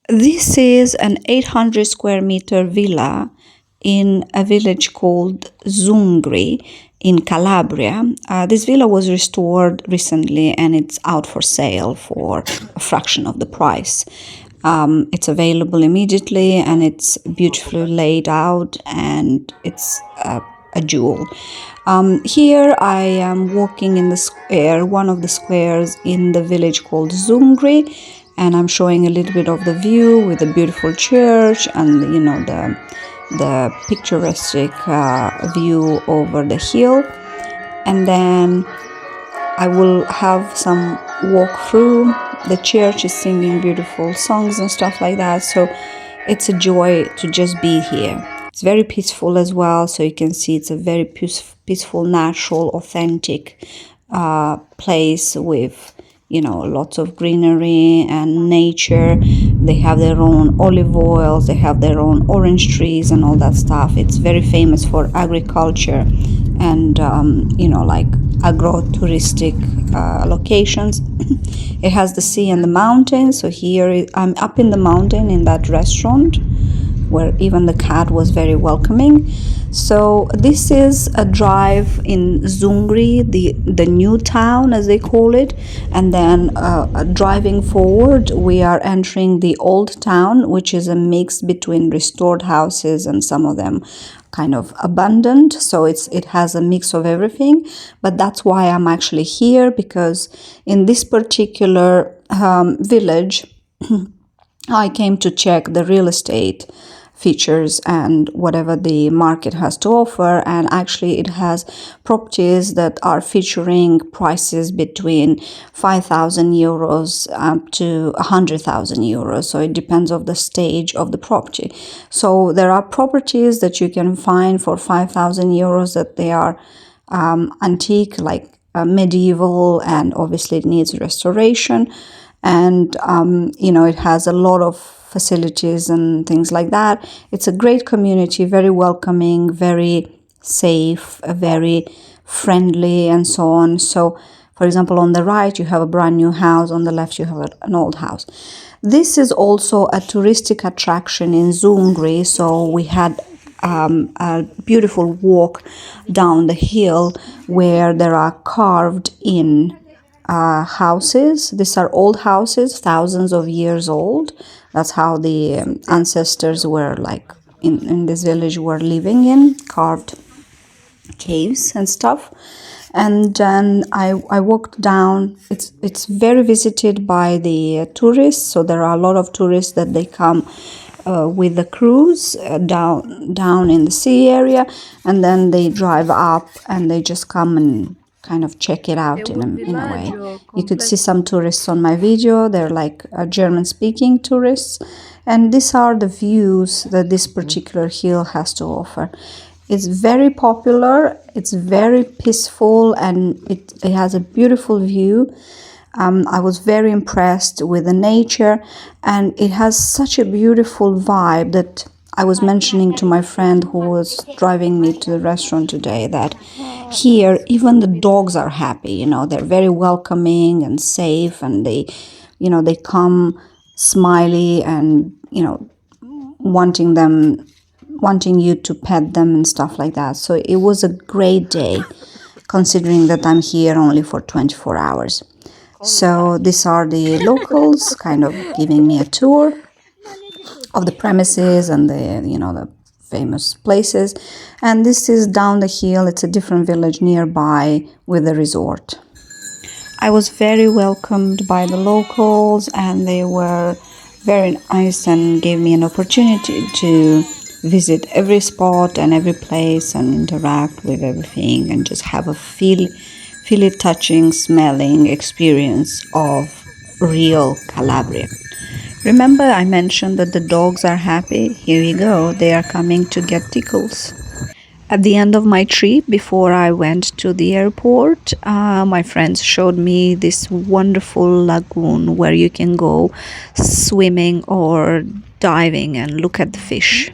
This is an 800 square meter villa in a village called Zungri in Calabria. This villa was restored recently and it's out for sale for a fraction of the price. It's available immediately and it's beautifully laid out and it's a jewel. Here I am walking in the square, one of the squares in the village called Zungri, and I'm showing a little bit of the view with the beautiful church and the picturesque view over the hill. And then I will have some walk through. The church is singing beautiful songs and stuff like that, so it's a joy to just be here. It's very peaceful as well, so you can see it's a very peaceful, natural, authentic place with lots of greenery and nature. They have their own olive oils, they have their own orange trees and all that stuff. It's very famous for agriculture and like agro-touristic locations. It has the sea and the mountains. So here I'm up in the mountain in that restaurant where even the cat was very welcoming. So this is a drive in Zungri, the new town as they call it, and then driving forward we are entering the old town, which is a mix between restored houses and some of them kind of abandoned. So it has a mix of everything, but that's why I'm actually here, because in this particular village I came to check the real estate features and whatever the market has to offer, and actually it has properties that are featuring prices between 5,000 euros up to 100,000 euros. So it depends on the stage of the property. So there are properties that you can find for 5,000 euros that they are antique, like medieval, and obviously it needs restoration, and it has a lot of facilities and things like that. It's a great community, very welcoming, very safe, very friendly, and so on. So for example, on the right you have a brand new house, on the left you have an old house. This is also a touristic attraction in Zungri, so we had a beautiful walk down the hill where there are carved in houses. These are old houses, thousands of years old. That's how the ancestors were, like in this village, were living in, carved caves and stuff. And then I walked down. It's very visited by the tourists, so there are a lot of tourists that they come with the cruise down in the sea area, and then they drive up and they just come and kind of check it out in a way. You could see some tourists on my video. They're like German-speaking tourists, and these are the views that this particular hill has to offer. It's very popular, it's very peaceful, and it has a beautiful view. I was very impressed with the nature, and it has such a beautiful vibe that I was mentioning to my friend who was driving me to the restaurant today that here even the dogs are happy. They're very welcoming and safe, and they come smiley and wanting you to pet them and stuff like that. So it was a great day, considering that I'm here only for 24 hours. So these are the locals kind of giving me a tour of the premises and the famous places. And this is down the hill. It's a different village nearby with a resort. I was very welcomed by the locals, and they were very nice and gave me an opportunity to visit every spot and every place and interact with everything and just have a feel it, touching, smelling experience of real Calabria. Remember I mentioned that the dogs are happy? Here you go, they are coming to get tickles. At the end of my trip, before I went to the airport, my friends showed me this wonderful lagoon where you can go swimming or diving and look at the fish.